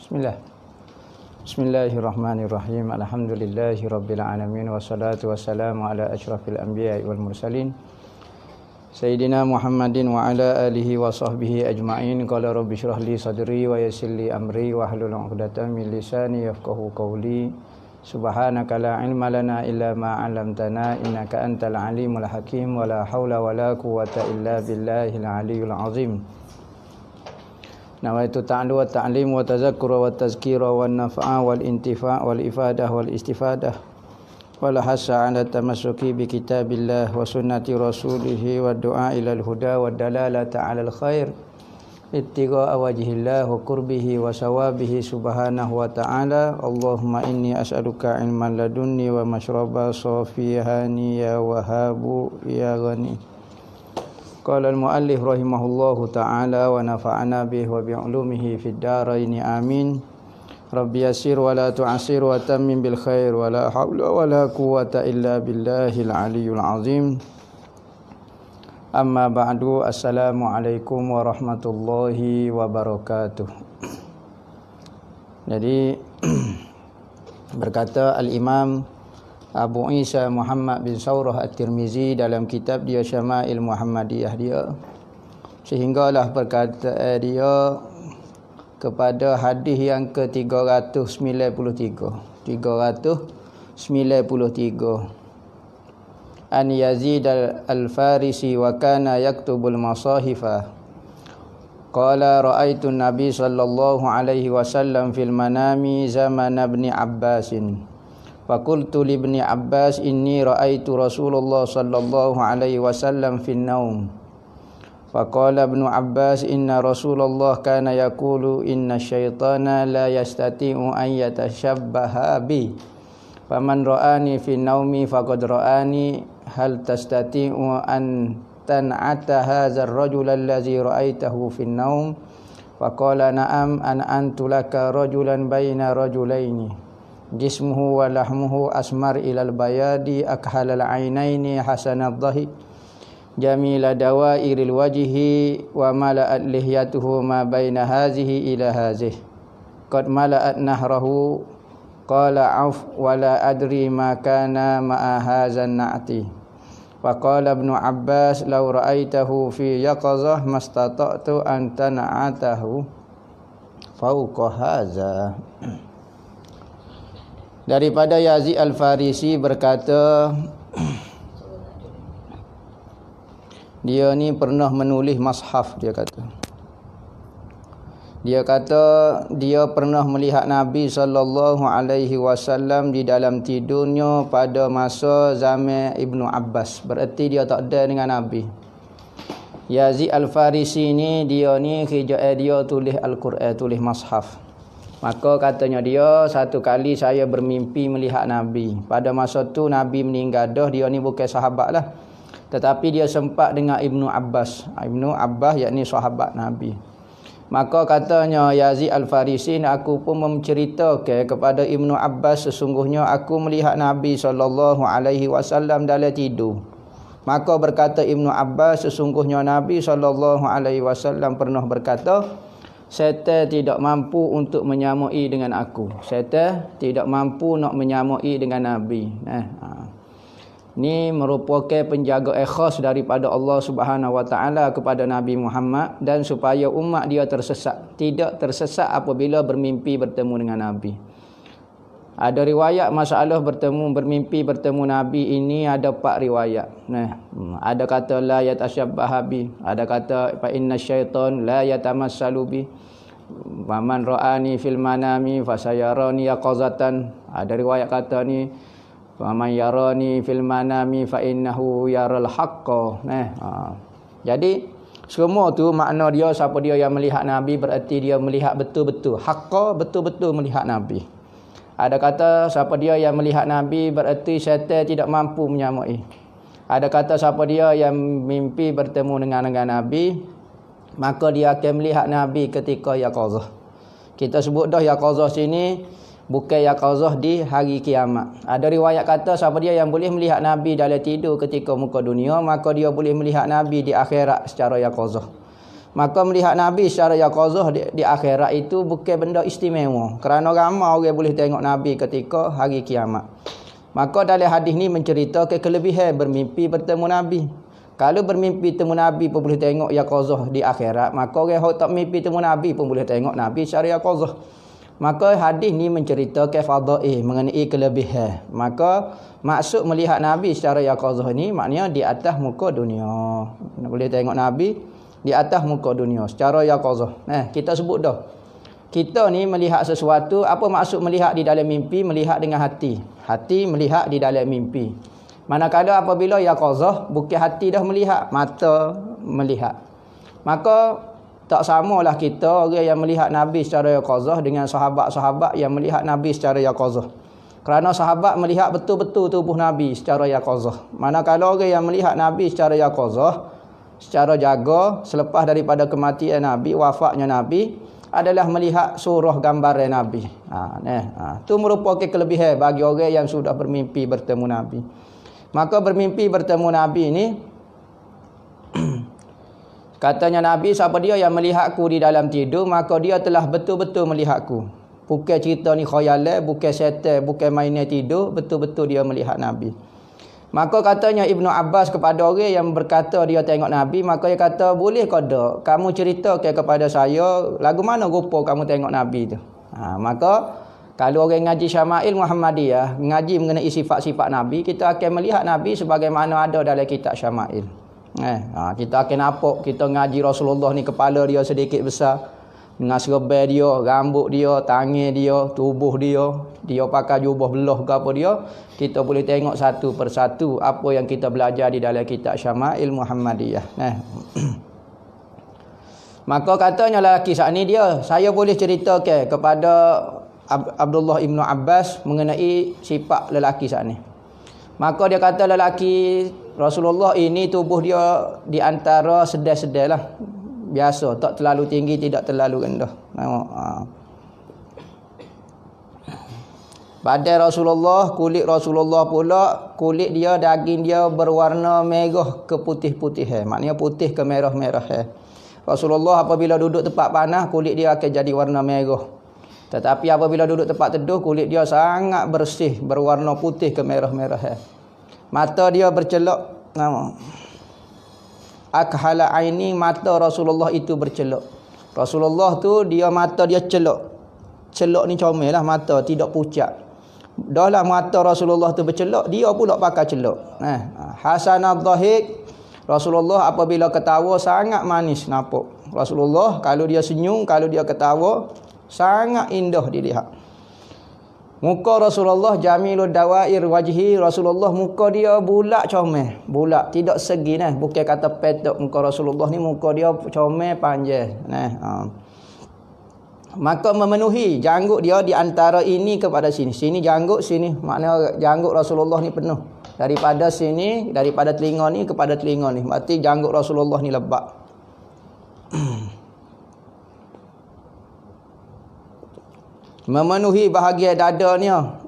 Bismillah. Bismillahirrahmanirrahim. Alhamdulillahirabbil alamin wassalatu wassalamu ala asyrafil anbiya'i wal mursalin Sayyidina Muhammadin wa ala alihi wa sahbihi ajma'in. Qala rabbi shrah li sadri wa yassir li amri wa hlul 'uqdatam min lisani yafqahu qawli. Subhanaka la ilma lana illa ma 'allamtana innaka antal alimul hakim wa la haula wa la quwwata illa billahil aliyyil azim. Nawaitu ta'lu wa ta'lim wa tazakkura wa tazkira wa naf'a wal intifa' wal ifadah wal istifadah wal hasa 'ala tamassuki bi kitabillah wa sunnati rasulih wa du'a ila al huda wa dalalata 'ala al khair ittigha'a wajhillah wa qurbihi wa sawabihi subhanahu wa ta'ala. Allahumma inni as'aluka ilman ladunni wa mashraba safihani ya wahabu ya ghani. Qala al-muallif rahimahullahu ta'ala wa nafa'ana bihi wa bi'ulumihi fid dharain amin. Rabbi yassir wa la tu'assir wa tammim bil khair wa la haula wa la quwwata illa billahil aliyyil azim. Amma ba'du, assalamu alaikum warahmatullahi wabarakatuh. Jadi berkata al-Imam Abu Isa Muhammad bin Saurah At-Tirmizi dalam kitab dia Syama'il Muhammadiyah dia, sehinggalah perkataan dia kepada hadis yang ke-393 An Yazid al-Farisi wa kana yaktubul masahifa qala ra'aitu an-nabi sallallahu alaihi wasallam fil manami zaman ibn Abbasin Fakultu li ibni Abbas inni ra'aitu Rasulullah sallallahu alaihi wasallam fin naum. Faqala ibnu Abbas inna Rasulullah kana yaqulu inna syaitana la yastati'u an yatashabbaha bi. Faman ra'ani fin naumi faqad ra'ani hal tastati'u an tan'ata hadzal rajul allazi ra'aitahu fin naum. Faqala na'am an antulaka rajulan baina rajulaini. Jismuhu wa lahmuhu asmar ilal bayadi akhalal ainaini hasanad dhahi jamila dawairil wajhi wa mala'at lihyatuhu ma baina hazihi ila hazih qad mala'at nahrahu qala auf wa la adri ma kana ma'a hadzan na'ti wa qala ibnu Abbas law ra'aitahu fi yaqazah mastata'tu an tan'atahu fawqa hadza. Daripada Yazid al-Farisi berkata, dia ni pernah menulis mushaf. Dia kata dia pernah melihat Nabi SAW di dalam tidurnya pada masa zaman Ibnu Abbas. Berarti dia tak ada dengan Nabi. Yazid al-Farisi ni dia kerja dia tulis Al-Quran, tulis mushaf. Maka katanya dia, satu kali saya bermimpi melihat Nabi. Pada masa tu Nabi meninggal dah, dia ni bukan sahabat lah. Tetapi dia sempat dengan Ibnu Abbas. Ibnu Abbas yakni sahabat Nabi. Maka katanya Yazid al-Farisi, aku pun menceritakan kepada Ibnu Abbas, sesungguhnya aku melihat Nabi SAW dalam tidur. Maka berkata Ibnu Abbas, sesungguhnya Nabi SAW pernah berkata, syaitan tidak mampu untuk menyamai dengan aku. Syaitan tidak mampu nak menyamai dengan Nabi. Ini merupakan penjaga khas daripada Allah Subhanahu Wa Taala kepada Nabi Muhammad, dan supaya umat dia tidak tersesat apabila bertemu dengan Nabi. Ada riwayat masalah bermimpi bertemu Nabi ini ada 4 riwayat. Ada kata la yatashabbaha bi, ada kata fa inna syaitan la yatamassalu bi. Wa man ra'ani fil manami fasayarani yaqazatan. Ada riwayat kata ni wa man yarani fil manami fa innahu yaral haqqa. Jadi semua tu makna dia, siapa dia yang melihat Nabi berarti dia melihat betul-betul, haqqa, betul-betul melihat Nabi. Ada kata siapa dia yang melihat Nabi berarti syaitan tidak mampu menyamai. Ada kata siapa dia yang mimpi bertemu dengan Nabi, maka dia akan melihat Nabi ketika yaqazah. Kita sebut dah yaqazah sini bukan yaqazah di hari kiamat. Ada riwayat kata siapa dia yang boleh melihat Nabi dalam tidur ketika muka dunia, maka dia boleh melihat Nabi di akhirat secara yaqazah. Maka melihat Nabi secara yaqazah di akhirat itu bukan benda istimewa. Kerana ramai orang boleh tengok Nabi ketika hari kiamat. Maka dalam hadis ni menceritakan kelebihan bermimpi bertemu Nabi. Kalau bermimpi temu Nabi pun boleh tengok yaqazah di akhirat, maka orang yang tak mimpi temu Nabi pun boleh tengok Nabi secara yaqazah. Maka hadis ni menceritakan fadail mengenai kelebihan. Maka maksud melihat Nabi secara yaqazah ni maknanya di atas muka dunia. Boleh tengok Nabi di atas muka dunia secara yaqazah. Kita sebut dah. Kita ni melihat sesuatu, apa maksud melihat di dalam mimpi? Melihat dengan hati. Hati melihat di dalam mimpi. Manakala apabila yaqazah, bukan hati dah melihat, mata melihat. Maka tak samalah kita orang yang melihat Nabi secara yaqazah dengan sahabat-sahabat yang melihat Nabi secara yaqazah. Kerana sahabat melihat betul-betul tubuh Nabi secara yaqazah. Manakala orang yang melihat Nabi secara yaqazah, secara jaga selepas daripada kematian Nabi, wafatnya Nabi, adalah melihat surah gambaran Nabi. Itu merupakan kelebihan bagi orang yang sudah bermimpi bertemu Nabi. Maka bermimpi bertemu Nabi ini katanya Nabi, siapa dia yang melihatku di dalam tidur, maka dia telah betul-betul melihatku. Bukan cerita ni khayalan, bukan syaitan, bukan mainan tidur, betul-betul dia melihat Nabi. Maka katanya Ibnu Abbas kepada orang yang berkata dia tengok Nabi, maka dia kata, boleh ke tak kamu ceritakan kepada saya lagu mana rupa kamu tengok Nabi tu. Maka kalau orang ngaji Syama'il Muhammadiyah, ngaji mengenai sifat-sifat Nabi, kita akan melihat Nabi sebagaimana ada dalam kitab Syama'il. Kita akan nampak, kita ngaji Rasulullah ni kepala dia sedikit besar, dengan serban dia, rambut dia, tangan dia, tubuh dia, dia pakai jubah belah ke apa dia, kita boleh tengok satu persatu apa yang kita belajar di dalam kitab Syama'il Muhammadiyah. Maka katanya lelaki saat ni dia, saya boleh ceritakan kepada Abdullah Ibnu Abbas mengenai sifat lelaki saat ni. Maka dia kata lelaki Rasulullah ini tubuh dia di antara sedar-sedar lah. Biasa, tak terlalu tinggi, tidak terlalu rendah. Badan Rasulullah, kulit Rasulullah pula, kulit dia, daging dia berwarna merah ke putih-putih. Maknanya putih ke merah-merah. Rasulullah apabila duduk tempat panas, kulit dia akan jadi warna merah. Tetapi apabila duduk tempat teduh, kulit dia sangat bersih, berwarna putih ke merah-merah. Mata dia bercelok. Akhala aini, mata Rasulullah itu bercelok. Rasulullah tu dia mata dia celok. Celok ni comel lah mata, tidak pucat. Dah lah mata Rasulullah tu bercelok, dia pula pakai celok. Hasanad dhahik, Rasulullah apabila ketawa sangat manis nampak. Rasulullah kalau dia senyum, kalau dia ketawa sangat indah dilihat. Muka Rasulullah jamilud dawair wajhi, Rasulullah muka dia bulat comel, bulat, tidak segi bukan kata petok. Muka Rasulullah ni muka dia comel panjang Maka memenuhi janggut dia di antara ini kepada sini. Sini janggut, sini maknanya janggut Rasulullah ni penuh. Daripada sini, daripada telinga ni kepada telinga ni. Berarti janggut Rasulullah ni lebat. Memenuhi bahagian dadanya.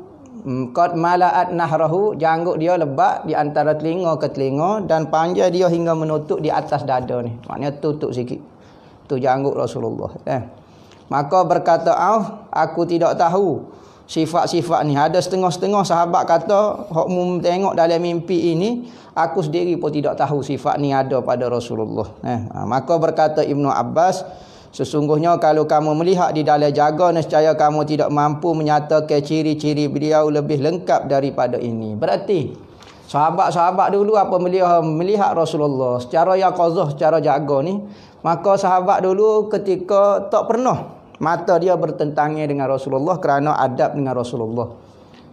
Qad mala'at nahrahu, janggut dia lebat di antara telinga ke telinga, dan panjang dia hingga menutup di atas dada ni. Maknanya tutup sikit. Tu janggut Rasulullah. Maka berkata, aku tidak tahu sifat-sifat ni. Ada setengah-setengah sahabat kata, hok mu tengok dalam mimpi ini, aku sendiri pun tidak tahu sifat ni ada pada Rasulullah. Maka berkata Ibnu Abbas, sesungguhnya kalau kamu melihat di dalam jaga, nescaya kamu tidak mampu menyatakan ciri-ciri beliau lebih lengkap daripada ini. Berarti sahabat-sahabat dulu apa melihat Rasulullah secara yaqazah, secara jaga ni, maka sahabat dulu ketika tak pernah mata dia bertentangan dengan Rasulullah kerana adab dengan Rasulullah.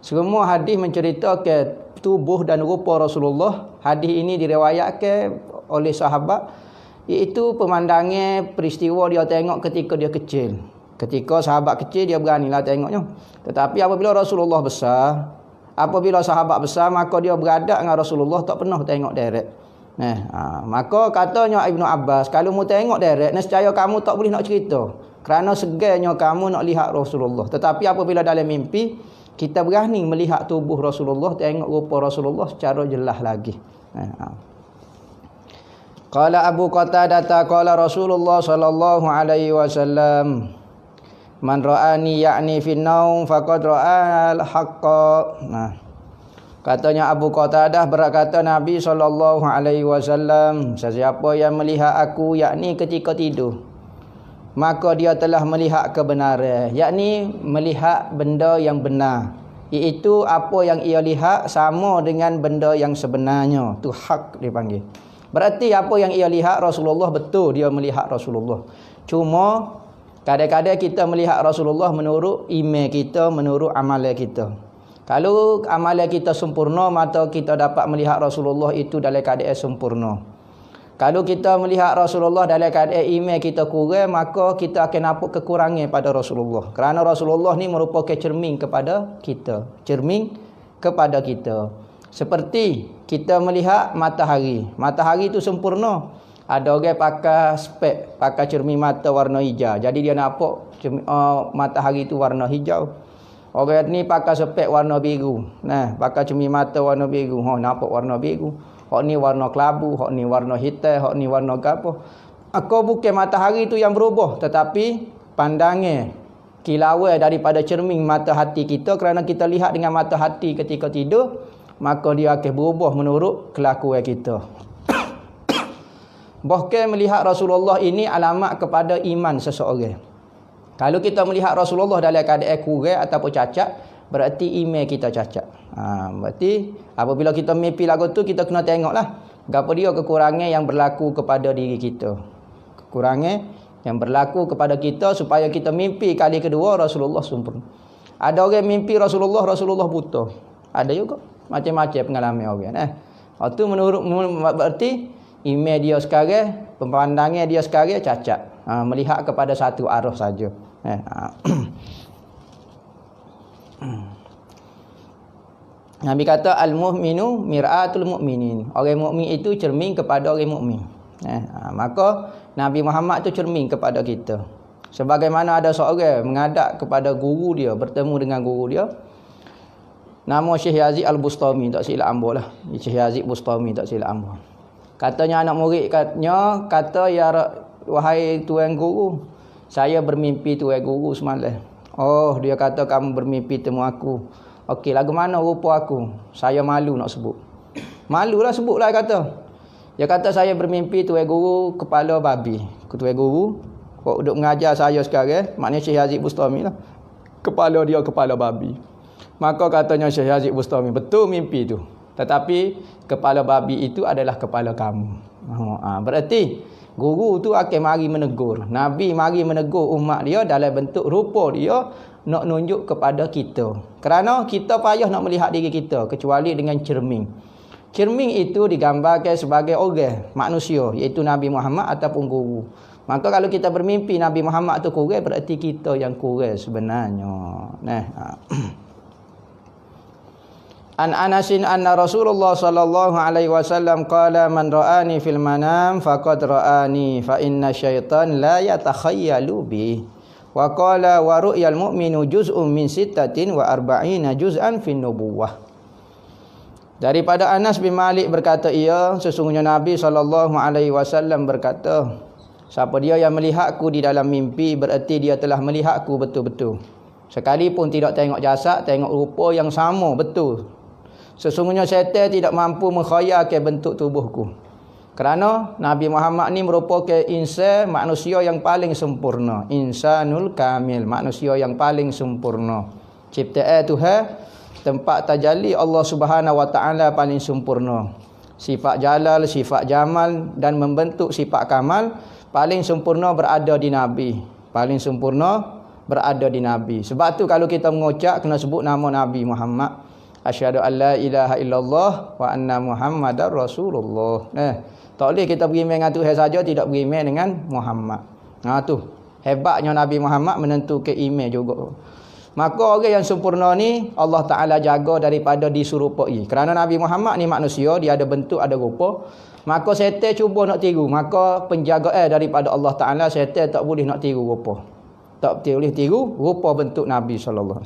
Semua hadis menceritakan tubuh dan rupa Rasulullah. Hadis ini diriwayatkan oleh sahabat, iaitu pemandangan peristiwa dia tengok ketika dia kecil. Ketika sahabat kecil dia beranilah tengoknya. Tetapi apabila Rasulullah besar, apabila sahabat besar, maka dia beradab dengan Rasulullah, tak pernah tengok direct. Maka katanya Ibnu Abbas, kalau mu tengok direct, nescaya kamu tak boleh nak cerita. Kerana segarnya kamu nak lihat Rasulullah. Tetapi apabila dalam mimpi, kita berani melihat tubuh Rasulullah, tengok rupa Rasulullah secara jelas lagi. Qala Abu Qatadah qala Rasulullah sallallahu alaihi wasallam man ra'ani ya'ni fin naum faqad ra'al haqqa. Nah, katanya Abu Qatadah berkata Nabi sallallahu alaihi wasallam, sesiapa yang melihat aku yakni ketika tidur, maka dia telah melihat kebenaran, yakni melihat benda yang benar, iaitu apa yang ia lihat sama dengan benda yang sebenarnya. Tu hak dipanggil. Berarti apa yang ia lihat Rasulullah betul, dia melihat Rasulullah. Cuma kadang-kadang kita melihat Rasulullah menurut iman kita, menurut amalan kita. Kalau amalan kita sempurna, maka kita dapat melihat Rasulullah itu dalam keadaan sempurna. Kalau kita melihat Rasulullah dalam keadaan iman kita kurang, maka kita akan nampak kekurangan pada Rasulullah. Kerana Rasulullah ni merupakan cermin kepada kita. Cermin kepada kita. Seperti kita melihat matahari. Matahari itu sempurna. Ada orang pakai spek, pakai cermin mata warna hijau. Jadi dia nampak matahari itu warna hijau. Orang ni pakai spek warna biru. Nah, pakai cermin mata warna biru. Nampak warna biru. Hak ni warna kelabu, hak ni warna hitam, hak ni warna apa. Aku bukan matahari itu yang berubah, tetapi pandangan kilauan daripada cermin mata hati kita, kerana kita lihat dengan mata hati ketika tidur, maka dia akan berubah menurut kelakuan kita. Bahkan melihat Rasulullah ini alamat kepada iman seseorang. Kalau kita melihat Rasulullah dalam keadaan kurang ataupun cacat, berarti iman kita cacat. Berarti apabila kita mimpi lagu tu, kita kena tengoklah apa dia kekurangan yang berlaku kepada diri kita. Kekurangan yang berlaku kepada kita supaya kita mimpi kali kedua Rasulullah sempurna. Ada orang mimpi Rasulullah buta. Ada juga macam-macam pengalaman orang. Itu menurut berarti iman dia sekarang, pemandangan dia sekarang cacat. Melihat kepada satu arah saja. Nabi kata al-mu'minu mir'atul mu'minin. Orang mukmin itu cermin kepada orang mukmin. Maka Nabi Muhammad itu cermin kepada kita. Sebagaimana ada seorang menghadap kepada guru dia, bertemu dengan guru dia. Nama Syekh Yazid Al-Bustami, tak silap ambo lah. Syekh Yazid Bustami, tak silap ambo. Katanya anak murid kata ya wahai tuan guru, saya bermimpi tuan guru semalam. Oh, dia kata kamu bermimpi temu aku. Okey, lagu mana rupa aku? Saya malu nak sebut. Malulah sebutlah kata. Dia kata saya bermimpi tuan guru kepala babi. Tuan guru kau duduk mengajar saya sekarang, maknanya Syekh Yazid Bustami lah. Kepala dia kepala babi. Maka katanya Syekh Yazid Bustami, betul mimpi tu. Tetapi kepala babi itu adalah kepala kamu. Berarti guru tu akan mari menegur. Nabi mari menegur umat dia dalam bentuk rupa dia, nak nunjuk kepada kita. Kerana kita payah nak melihat diri kita kecuali dengan cermin. Cermin itu digambarkan sebagai orang, manusia, iaitu Nabi Muhammad ataupun guru. Maka kalau kita bermimpi Nabi Muhammad itu kurang, berarti kita yang kurang sebenarnya. An Anasin anna Rasulullah sallallahu alaihi wasallam qala man ra'ani fil manam faqad ra'ani fa inna syaitan la yatakhayyalu bi. Wa qala wa ru'yal mu'minu juz'un min sittatin wa arba'ina juz'an fin nubuwah. Daripada Anas bin Malik berkata sesungguhnya Nabi sallallahu alaihi wasallam berkata, siapa dia yang melihatku di dalam mimpi, berarti dia telah melihatku betul-betul. Sekalipun tidak tengok jasad, tengok rupa yang sama betul. Sesungguhnya syaitan tidak mampu mengkhayalkan bentuk tubuhku. Kerana Nabi Muhammad ni merupakan insan, manusia yang paling sempurna. Insanul kamil, manusia yang paling sempurna. Ciptaan Tuhan, tempat tajalli Allah Subhanahu wa taala paling sempurna. Sifat jalal, sifat jamal dan membentuk sifat kamal paling sempurna berada di Nabi. Paling sempurna berada di Nabi. Sebab tu kalau kita mengucap kena sebut nama Nabi Muhammad. Asyhadu an la ilaha illallah wa anna Muhammadar Rasulullah. Tak boleh kita beriman dengan Tuhan saja, tidak beriman dengan Muhammad. Tu hebatnya Nabi Muhammad menentukan iman juga. Maka orang yang sempurna ni Allah Ta'ala jaga daripada diserupai. Kerana Nabi Muhammad ni manusia, dia ada bentuk, ada rupa. Maka syaitan cuba nak tiru. Maka penjagaan daripada Allah Ta'ala, syaitan tak boleh nak tiru rupa. Tak boleh tiru rupa bentuk Nabi SAW.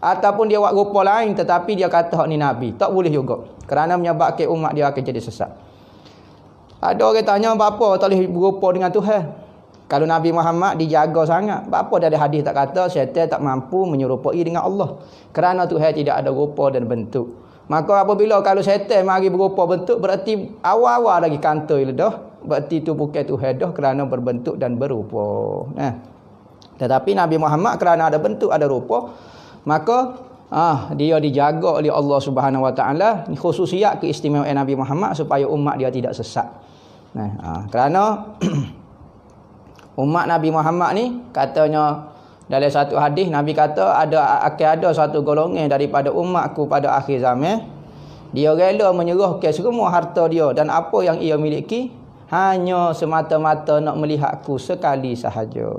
Ataupun dia buat rupa lain tetapi dia kata hak ni Nabi. Tak boleh juga. Kerana menyebabkan umat dia akan jadi sesat. Ada orang tanya, apa tak boleh berupa dengan Tuhan? Kalau Nabi Muhammad dijaga sangat, apa dari hadis tak kata syaitan tak mampu menyerupai dengan Allah? Kerana Tuhan tidak ada rupa dan bentuk. Maka apabila kalau syaitan mari berupa bentuk, berarti awal-awal lagi kantoi dah. Berarti itu bukan Tuhan dah kerana berbentuk dan berupa. Tetapi Nabi Muhammad kerana ada bentuk, ada rupa, maka dia dijaga oleh Allah Subhanahu Wa Taala. Khususiat keistimewaan Nabi Muhammad supaya umat dia tidak sesat. Kerana umat Nabi Muhammad ni katanya dalam satu hadis Nabi kata akan ada satu golongan daripada umatku pada akhir zaman, dia rela menyerahkan semua harta dia dan apa yang ia miliki hanya semata-mata nak melihatku sekali sahaja.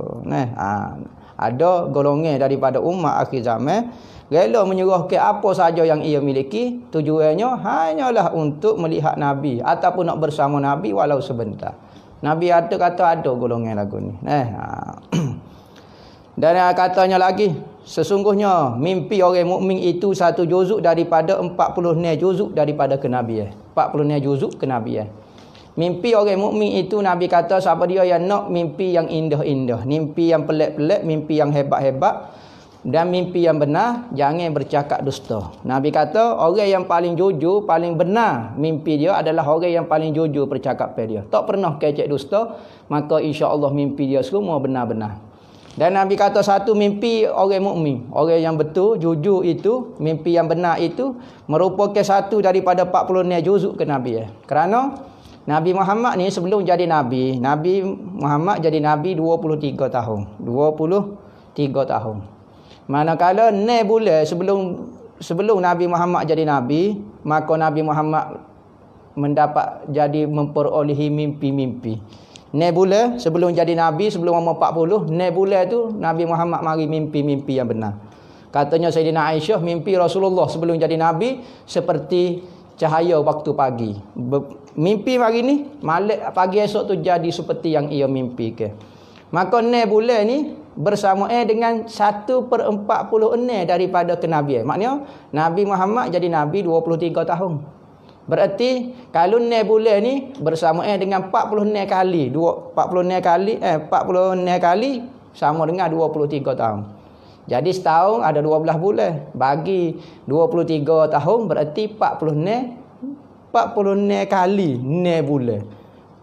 Ada golongan daripada umat akhir zaman rela menyerahkan apa sahaja yang ia miliki, tujuannya hanyalah untuk melihat Nabi ataupun nak bersama Nabi walau sebentar. Nabi kata ada golongan lagu ni. Dan katanya lagi, sesungguhnya mimpi orang mukmin itu satu juzuk daripada 40 juzuk daripada kenabian. 40 juzuk kenabian. Mimpi orang mukmin itu Nabi kata siapa dia yang nak mimpi yang indah-indah, mimpi yang pelik-pelik, mimpi yang hebat-hebat dan mimpi yang benar, jangan bercakap dusta. Nabi kata orang yang paling jujur, paling benar mimpi dia adalah orang yang paling jujur percakapan dia. Tak pernah kecek dusta, maka insya-Allah mimpi dia semua benar-benar. Dan Nabi kata satu mimpi orang mukmin, orang yang betul, jujur itu, mimpi yang benar itu merupakan satu daripada 40 juzuk kenabian. Kerana Nabi Muhammad ni sebelum jadi Nabi, Nabi Muhammad jadi Nabi 23 tahun. 23 tahun. Manakala 6 bulan sebelum Nabi Muhammad jadi Nabi, maka Nabi Muhammad mendapat jadi memperolehi mimpi-mimpi. 6 bulan sebelum jadi Nabi, sebelum umur 40, 6 bulan tu Nabi Muhammad mari mimpi-mimpi yang benar. Katanya Sayyidina Aisyah, mimpi Rasulullah sebelum jadi Nabi seperti cahaya waktu pagi. Mimpi hari ni, malam pagi esok tu jadi seperti yang ia mimpikan. Maka 6 bulan ni bersamaan dengan 1/46 daripada kenabian. Maknanya Nabi Muhammad jadi Nabi 23 tahun. Berarti kalau 6 bulan ni bersamaan dengan 46 kali, 46 kali sama dengan 23 tahun. Jadi setahun ada 12 bulan. Bagi 23 tahun berarti 46 kali 6 bulan.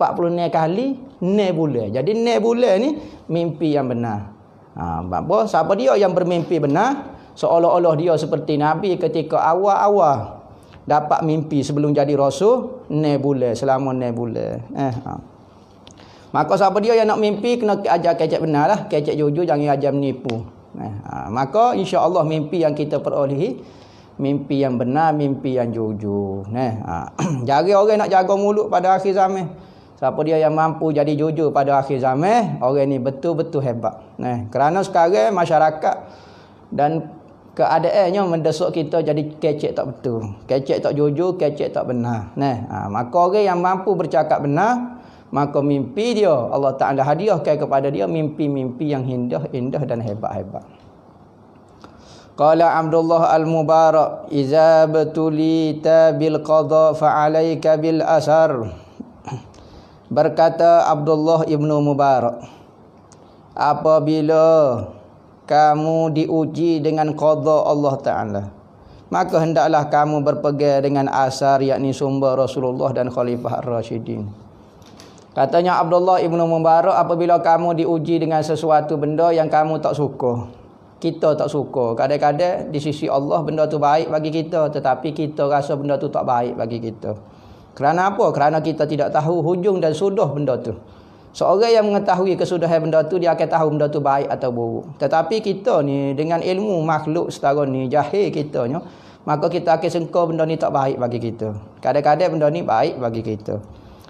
46 kali 6 bulan. Jadi 6 bulan ni mimpi yang benar. Siapa dia yang bermimpi benar, seolah-olah dia seperti Nabi ketika awal-awal dapat mimpi sebelum jadi Rasul 6 bulan, selama 6 bulan. Maka siapa dia yang nak mimpi kena ajar kecek benar lah, kecek jujur, jangan ajar menipu. Maka insya-Allah mimpi yang kita perolehi mimpi yang benar, mimpi yang jujur. Jari orang nak jaga mulut pada akhir zaman. Siapa dia yang mampu jadi jujur pada akhir zaman, orang ni betul-betul hebat. Kerana sekarang masyarakat dan keadaannya mendesak kita jadi kecek tak betul, kecek tak jujur, kecek tak benar. Maka orang yang mampu bercakap benar, maka mimpi dia Allah Ta'ala hadiahkan kepada dia mimpi-mimpi yang indah dan hebat-hebat. Qala Abdullah Al-Mubarak, "Iza batulita bil qada fa 'alaika bil asar." Berkata Abdullah Ibnu Mubarak, apabila kamu diuji dengan qada Allah Ta'ala, maka hendaklah kamu berpegang dengan asar, yakni sumber Rasulullah dan Khalifah Ar-Rasyidin. Katanya Abdullah Ibnu Mubarak, apabila kamu diuji dengan sesuatu benda yang kamu tak suka, kita tak suka, kadang-kadang di sisi Allah benda tu baik bagi kita, tetapi kita rasa benda tu tak baik bagi kita. Kerana apa? Kerana kita tidak tahu hujung dan sudah benda tu. Seorang yang mengetahui kesudahan benda tu, dia akan tahu benda tu baik atau buruk. Tetapi kita ni dengan ilmu makhluk setara ni, jahil kitanya, maka kita akan sangka benda ni tak baik bagi kita. Kadang-kadang benda ni baik bagi kita.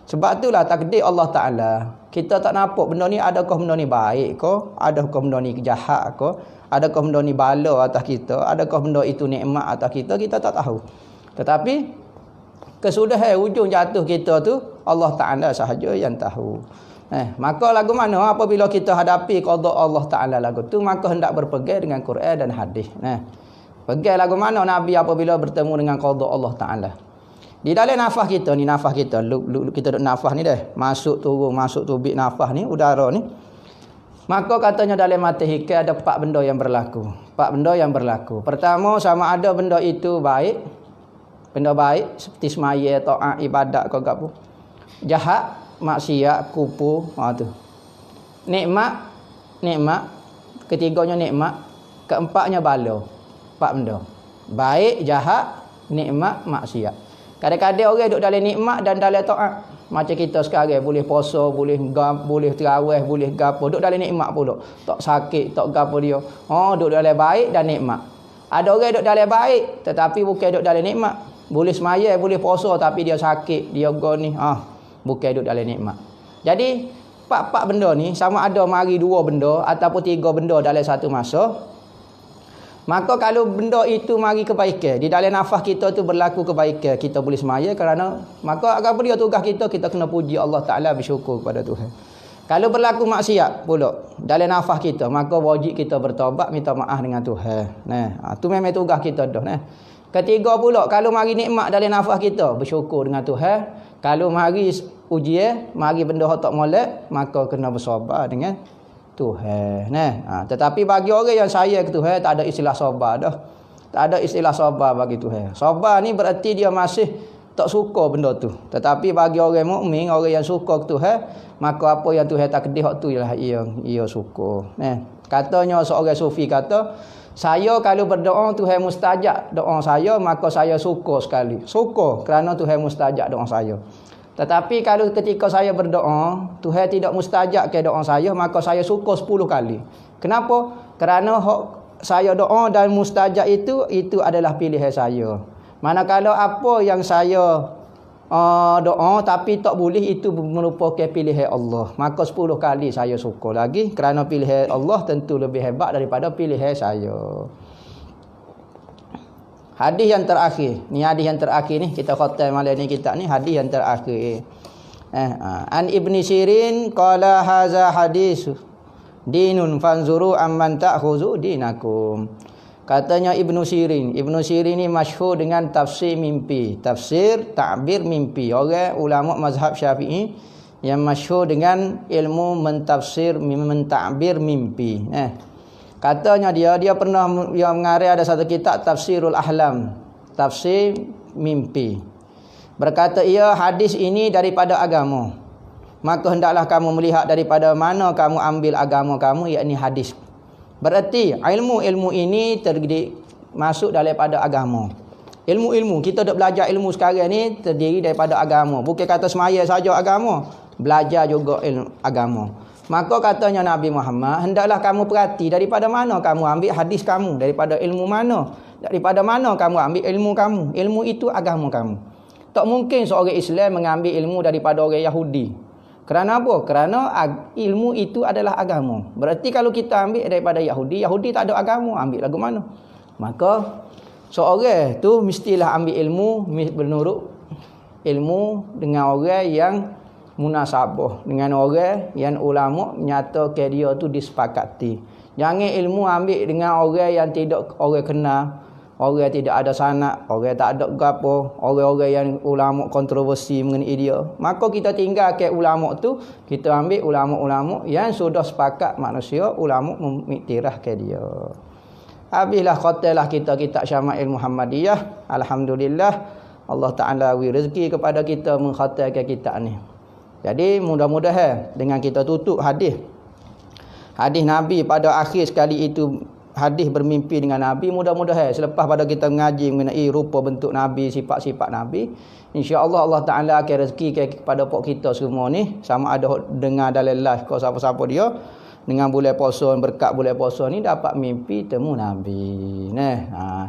Sebab itulah takdir Allah Ta'ala. Kita tak nampak benda ni, adakah benda ni baik ke? Adakah benda ni jahat ke? Adakah benda ni bala atas kita? Adakah benda itu nikmat atas kita? Kita tak tahu. Tetapi kesudahan hujung jatuh kita tu Allah Ta'ala sahaja yang tahu. Maka lagu mana apabila kita hadapi qada Allah Ta'ala lagu tu, maka hendak berpegang dengan Quran dan hadis. Pegang lagu mana Nabi apabila bertemu dengan qada Allah Ta'ala. Di dalam nafas kita ni, nafas kita, kita duk nafas ni dah. Masuk turun, masuk tubik nafas ni, udara ni. Maka katanya dalam mata hikam ada 4 benda yang berlaku. 4 benda yang berlaku. Pertama, sama ada benda itu baik. Benda baik seperti semaya, taat, ibadat kau gapo. Jahat, maksiat, kupu, tu. Nikmat, ketiganya nikmat, keempatnya bala. 4 benda. Baik, jahat, nikmat, maksiat. Kadang-kadang orang duduk dalam nikmat dan dalam taat. Macam kita sekarang boleh puasa, boleh tarawih, boleh gapo, duduk dalam nikmat pula. Tak sakit, tak gapo dia. Duduk dalam baik dan nikmat. Ada orang duduk dalam baik tetapi bukan duduk dalam nikmat. Boleh semaya, boleh puasa tapi dia sakit, dia goni. Bukan duduk dalam nikmat. Jadi 4 benda ni sama ada mari 2 benda ataupun 3 benda dalam satu masa. Maka kalau benda itu mari kebaikan, di dalam nafas kita tu berlaku kebaikan, kita boleh semaya kerana maka apa dia tugas kita kena puji Allah Taala, bersyukur kepada Tuhan. Kalau berlaku maksiat pula dalam nafas kita, maka wajib kita bertaubat, minta maaf dengan Tuhan. Tu memang tugas kita dah. Ketiga pula, kalau mari nikmat dalam nafas kita, bersyukur dengan Tuhan. Kalau mari ujian, mari benda hak tak molek, maka kena bersabar dengan Tuhan. Tetapi bagi orang yang sayang ke Tuhan, tak ada istilah sabar dah. Tak ada istilah sabar bagi Tuhan. Sabar ni berarti dia masih tak suka benda tu. Tetapi bagi orang mukmin, orang yang suka ke Tuhan, maka apa yang Tuhan takdir hak tu ialah ia suka. Katanya seorang sufi kata, saya kalau berdoa Tuhan mustajab doa saya, maka saya suka sekali. Suka kerana Tuhan mustajab doa saya. Tetapi kalau ketika saya berdoa, Tuhan tidak mustajab ke doa saya, maka saya syukur 10 kali. Kenapa? Kerana saya doa dan mustajab itu adalah pilihan saya. Manakala apa yang saya doa tapi tak boleh, itu merupakan pilihan Allah. Maka 10 kali saya syukur lagi kerana pilihan Allah tentu lebih hebat daripada pilihan saya. Hadis yang terakhir. Ni hadis yang terakhir ni kita khatam malam ni kitab ni, hadis yang terakhir. An Ibn Sirin qala haza hadis dinun fanzuru amman ta'khuzu dinakum. Katanya Ibn Sirin. Ibn Sirin ni masyhur dengan tafsir mimpi. Tafsir, ta'bir mimpi. Orang ulama mazhab Syafi'i yang masyhur dengan ilmu mentafsir, menta'bir mimpi. Katanya dia pernah mengarang ada satu kitab Tafsirul Ahlam, tafsir mimpi. Berkata ia, hadis ini daripada agama. Maka hendaklah kamu melihat daripada mana kamu ambil agama kamu, yakni hadis. Berarti ilmu-ilmu ini masuk daripada agama. Ilmu-ilmu kita dak belajar ilmu sekarang ni terdiri daripada agama. Bukan kata semaya saja agama, belajar juga ilmu agama. Maka katanya Nabi Muhammad, hendaklah kamu perhati daripada mana kamu ambil hadis kamu, daripada ilmu mana, daripada mana kamu ambil ilmu kamu. Ilmu itu agama kamu. Tak mungkin seorang Islam mengambil ilmu daripada orang Yahudi. Kerana apa? Kerana ilmu itu adalah agama. Berarti kalau kita ambil daripada Yahudi, Yahudi tak ada agama, ambil lagu mana? Maka seorang tu mestilah ambil ilmu menurut ilmu dengan orang yang munasabah, dengan orang yang ulama menyatakan dia tu disepakati. Jangan ilmu ambil dengan orang yang tidak orang kenal, orang yang tidak ada sanad, orang tak ada gapo, orang-orang yang ulama kontroversi mengenai dia. Maka kita tinggalkan ulama tu, kita ambil ulama-ulama yang sudah sepakat manusia, ulama memiktirahkan dia. Habislah khotilah kita kitab Syama'il Muhammadiyah. Alhamdulillah Allah Ta'ala beri rezeki kepada kita mengkhatamkan kitab ni. Jadi mudah-mudahan dengan kita tutup hadis Nabi pada akhir sekali itu, hadis bermimpi dengan Nabi, mudah-mudahan selepas pada kita mengaji mengenai rupa bentuk Nabi, sifat-sifat Nabi, insya-Allah Allah Taala akan rezeki kepada pok kita semua ni, sama ada dengar dalam live ke siapa-siapa dia, dengan bulan puasa, berkat bulan puasa ni dapat mimpi temu Nabi.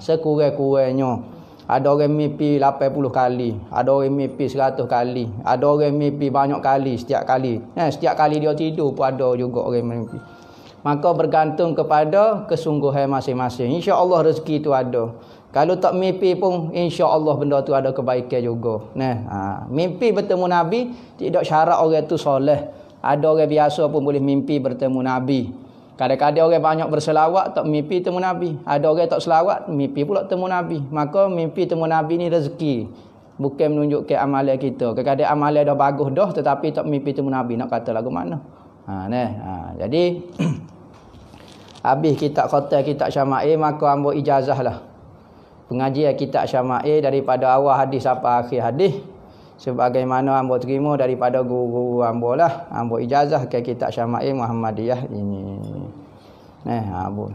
Sekurang-kurangnya ada orang mimpi 80 kali, ada orang mimpi 100 kali, ada orang mimpi banyak kali, setiap kali. Setiap kali dia tidur pun ada juga orang mimpi. Maka bergantung kepada kesungguhan masing-masing. Insya-Allah rezeki itu ada. Kalau tak mimpi pun insya-Allah benda tu ada kebaikan juga. Mimpi bertemu Nabi tidak syarat orang tu soleh. Ada orang biasa pun boleh mimpi bertemu Nabi. Kadang-kadang orang banyak berselawat tak mimpi temu Nabi. Ada orang tak selawat mimpi pula temu Nabi. Maka mimpi temu Nabi ni rezeki. Bukan menunjukkan amalan kita. Kadang-kadang amalan dah bagus dah tetapi tak mimpi temu Nabi nak kata lagu mana. Jadi habis kitab khatam kitab Syama'il maka ambo ijazah lah. Pengajian kitab Syama'il daripada awal hadis sampai akhir hadis. Sebagaimana ambo terima daripada guru-guru ambo lah. Ambo ijazah ke kitab Syama'il Muhammadiyah ini. Ambo